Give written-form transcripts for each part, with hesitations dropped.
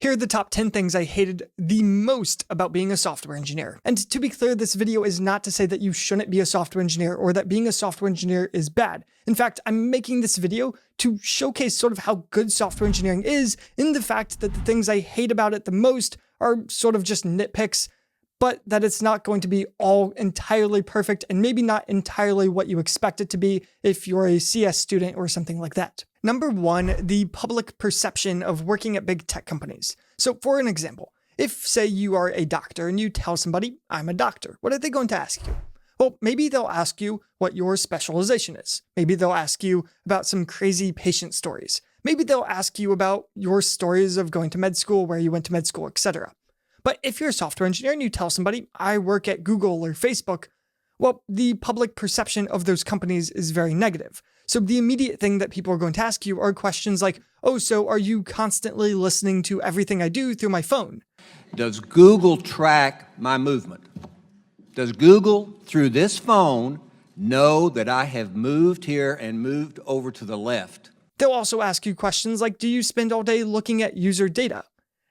Here are the top 10 things I hated the most about being a software engineer. And to be clear, this video is not to say that you shouldn't be a software engineer or that being a software engineer is bad. In fact, I'm making this video to showcase sort of how good software engineering is in the fact that the things I hate about it the most are sort of just nitpicks, but that it's not going to be all entirely perfect and maybe not entirely what you expect it to be if you're a CS student or something like that. Number 1, the public perception of working at big tech companies. So for an example, if say you are a doctor and you tell somebody, I'm a doctor, what are they going to ask you? Well, maybe they'll ask you what your specialization is. Maybe they'll ask you about some crazy patient stories. Maybe they'll ask you about your stories of going to med school, where you went to med school, etc. But if you're a software engineer and you tell somebody, I work at Google or Facebook, well, the public perception of those companies is very negative. So the immediate thing that people are going to ask you are questions like, oh, so are you constantly listening to everything I do through my phone? Does Google track my movement? Does Google, through this phone, know that I have moved here and moved over to the left? They'll also ask you questions like, do you spend all day looking at user data?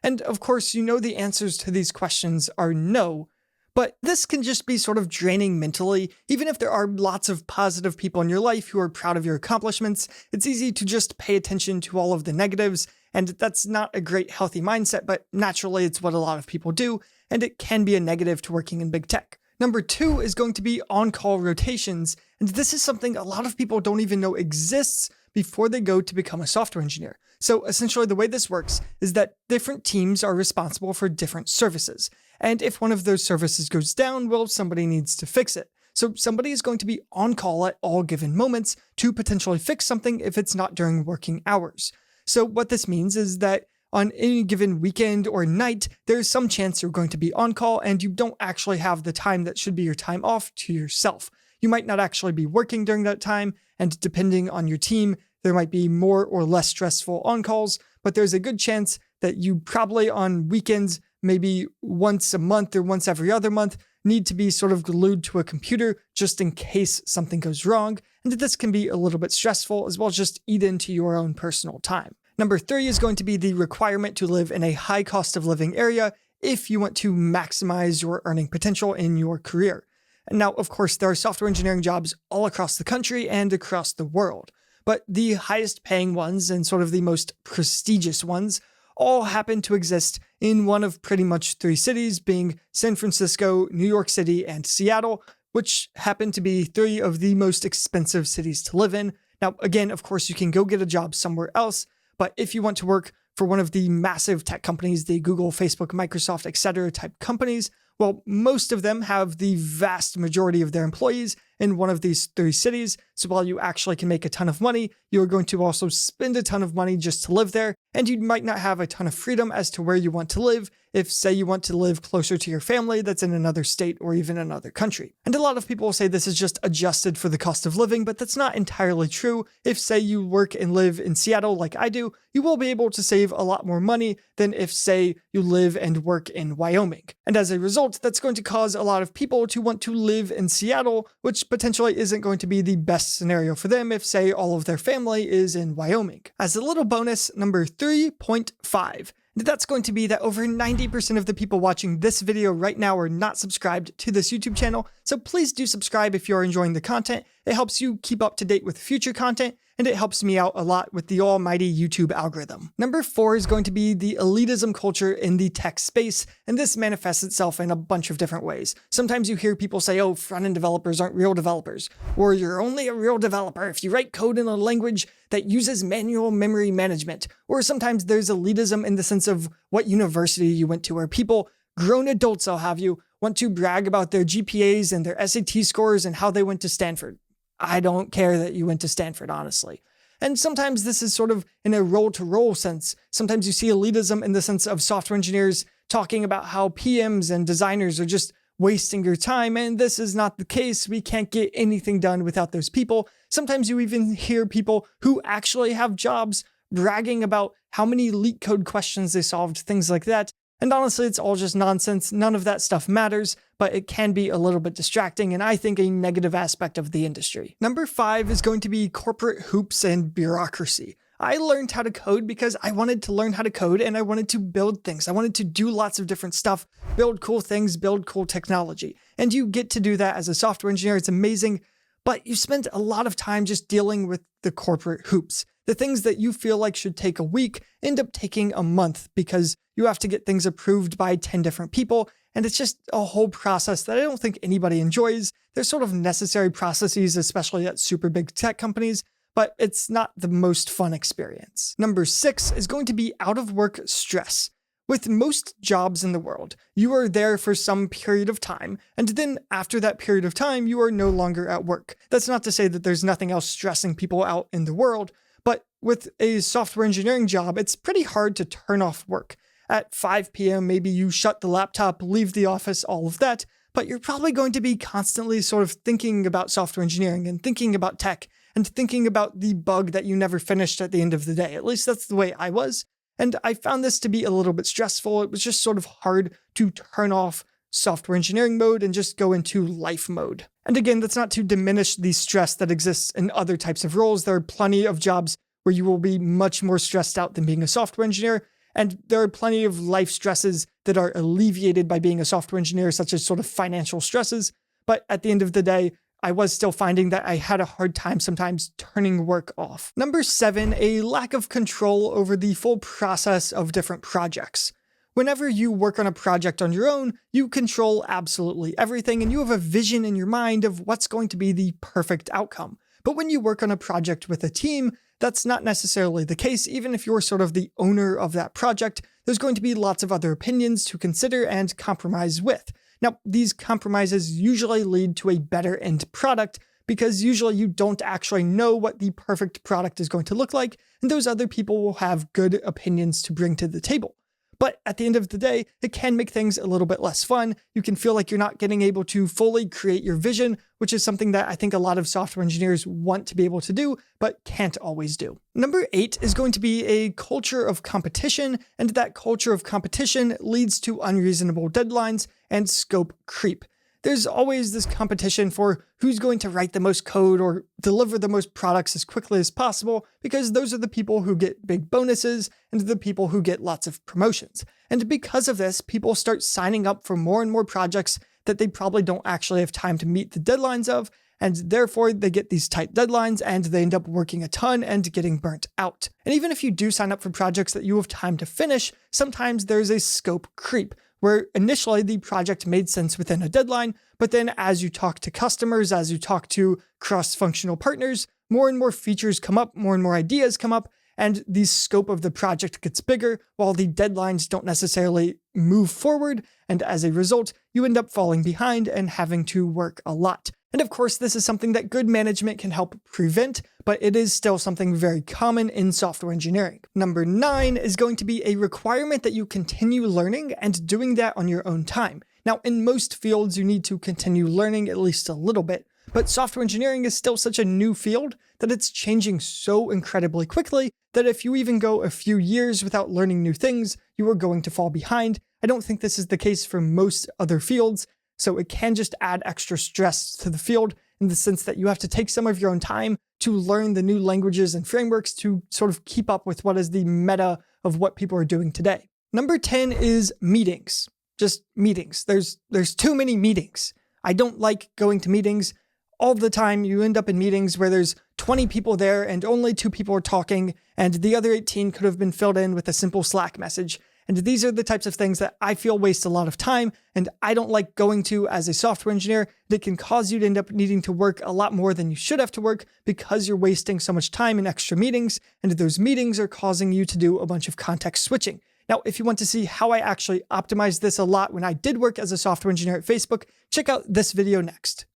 And of course, you know the answers to these questions are no, but this can just be sort of draining mentally. Even if there are lots of positive people in your life who are proud of your accomplishments, it's easy to just pay attention to all of the negatives, and that's not a great healthy mindset, but naturally it's what a lot of people do, and it can be a negative to working in big tech. Number 2 is going to be on-call rotations, and this is something a lot of people don't even know exists before they go to become a software engineer. So essentially the way this works is that different teams are responsible for different services. And if one of those services goes down, well, somebody needs to fix it. So somebody is going to be on call at all given moments to potentially fix something if it's not during working hours. So what this means is that on any given weekend or night, there's some chance you're going to be on call and you don't actually have the time that should be your time off to yourself. You might not actually be working during that time, and depending on your team, there might be more or less stressful on-calls, but there's a good chance that you probably on weekends, maybe once a month or once every other month, need to be sort of glued to a computer just in case something goes wrong, and this can be a little bit stressful as well as just eat into your own personal time. Number 3 is going to be the requirement to live in a high cost of living area if you want to maximize your earning potential in your career. And now, of course, there are software engineering jobs all across the country and across the world, but the highest paying ones and sort of the most prestigious ones all happen to exist in one of pretty much 3 cities, being San Francisco, New York City, and Seattle, which happen to be 3 of the most expensive cities to live in. Now, again, of course, you can go get a job somewhere else, but if you want to work for one of the massive tech companies, the Google, Facebook, Microsoft, etc. type companies, well, most of them have the vast majority of their employees in one of these 3 cities. So while you actually can make a ton of money, you're going to also spend a ton of money just to live there. And you might not have a ton of freedom as to where you want to live if, say, you want to live closer to your family that's in another state or even another country. And a lot of people will say this is just adjusted for the cost of living, but that's not entirely true. If, say, you work and live in Seattle like I do, you will be able to save a lot more money than if, say, you live and work in Wyoming. And as a result, that's going to cause a lot of people to want to live in Seattle, which potentially isn't going to be the best scenario for them if, say, all of their family is in Wyoming. As a little bonus, number 3.5. That's going to be that over 90% of the people watching this video right now are not subscribed to this YouTube channel, so please do subscribe if you're enjoying the content. It helps you keep up to date with future content, and it helps me out a lot with the almighty YouTube algorithm. Number 4 is going to be the elitism culture in the tech space, and this manifests itself in a bunch of different ways. Sometimes you hear people say, oh, front-end developers aren't real developers, or you're only a real developer if you write code in a language that uses manual memory management, or sometimes there's elitism in the sense of what university you went to, where people, grown adults I'll have you, want to brag about their GPAs and their SAT scores and how they went to Stanford. I don't care that you went to Stanford, honestly. And sometimes this is sort of in a role-to-role sense. Sometimes you see elitism in the sense of software engineers talking about how PMs and designers are just wasting your time, and this is not the case. We can't get anything done without those people. Sometimes you even hear people who actually have jobs bragging about how many leak code questions they solved, things like that. And honestly, it's all just nonsense. None of that stuff matters, but it can be a little bit distracting and I think a negative aspect of the industry. Number 5 is going to be corporate hoops and bureaucracy. I learned how to code because I wanted to learn how to code and I wanted to build things. I wanted to do lots of different stuff, build cool things, build cool technology. And you get to do that as a software engineer. It's amazing. But you spend a lot of time just dealing with the corporate hoops. The things that you feel like should take a week end up taking a month because you have to get things approved by 10 different people. And it's just a whole process that I don't think anybody enjoys. They're sort of necessary processes, especially at super big tech companies, but it's not the most fun experience. Number 6 is going to be out of work stress. With most jobs in the world, you are there for some period of time, and then after that period of time, you are no longer at work. That's not to say that there's nothing else stressing people out in the world, but with a software engineering job, it's pretty hard to turn off work. At 5 p.m., maybe you shut the laptop, leave the office, all of that, but you're probably going to be constantly sort of thinking about software engineering and thinking about tech and thinking about the bug that you never finished at the end of the day. At least that's the way I was. And I found this to be a little bit stressful. It was just sort of hard to turn off software engineering mode and just go into life mode. And again, that's not to diminish the stress that exists in other types of roles. There are plenty of jobs where you will be much more stressed out than being a software engineer. And there are plenty of life stresses that are alleviated by being a software engineer, such as sort of financial stresses. But at the end of the day, I was still finding that I had a hard time sometimes turning work off. Number 7, a lack of control over the full process of different projects. Whenever you work on a project on your own, you control absolutely everything and you have a vision in your mind of what's going to be the perfect outcome. But when you work on a project with a team, that's not necessarily the case. Even if you're sort of the owner of that project, there's going to be lots of other opinions to consider and compromise with. Now, these compromises usually lead to a better end product because usually you don't actually know what the perfect product is going to look like, and those other people will have good opinions to bring to the table. But at the end of the day, it can make things a little bit less fun. You can feel like you're not getting able to fully create your vision, which is something that I think a lot of software engineers want to be able to do, but can't always do. Number 8 is going to be a culture of competition, and that culture of competition leads to unreasonable deadlines and scope creep. There's always this competition for who's going to write the most code or deliver the most products as quickly as possible, because those are the people who get big bonuses and the people who get lots of promotions. And because of this, people start signing up for more and more projects that they probably don't actually have time to meet the deadlines of, and therefore they get these tight deadlines and they end up working a ton and getting burnt out. And even if you do sign up for projects that you have time to finish, sometimes there's a scope creep, where initially the project made sense within a deadline, but then as you talk to customers, as you talk to cross-functional partners, more and more features come up, more and more ideas come up, and the scope of the project gets bigger while the deadlines don't necessarily move forward, and as a result, you end up falling behind and having to work a lot. And of course, this is something that good management can help prevent, but it is still something very common in software engineering. Number 9 is going to be a requirement that you continue learning and doing that on your own time. Now, in most fields, you need to continue learning at least a little bit, but software engineering is still such a new field that it's changing so incredibly quickly that if you even go a few years without learning new things, you are going to fall behind. I don't think this is the case for most other fields, so it can just add extra stress to the field in the sense that you have to take some of your own time to learn the new languages and frameworks to sort of keep up with what is the meta of what people are doing today. Number 10 is meetings. Just meetings. There's too many meetings. I don't like going to meetings all the time. You end up in meetings where there's 20 people there and only 2 people are talking, and the other 18 could have been filled in with a simple Slack message. And these are the types of things that I feel waste a lot of time, and I don't like going to as a software engineer. That can cause you to end up needing to work a lot more than you should have to work because you're wasting so much time in extra meetings, and those meetings are causing you to do a bunch of context switching. Now, if you want to see how I actually optimized this a lot when I did work as a software engineer at Facebook, check out this video next.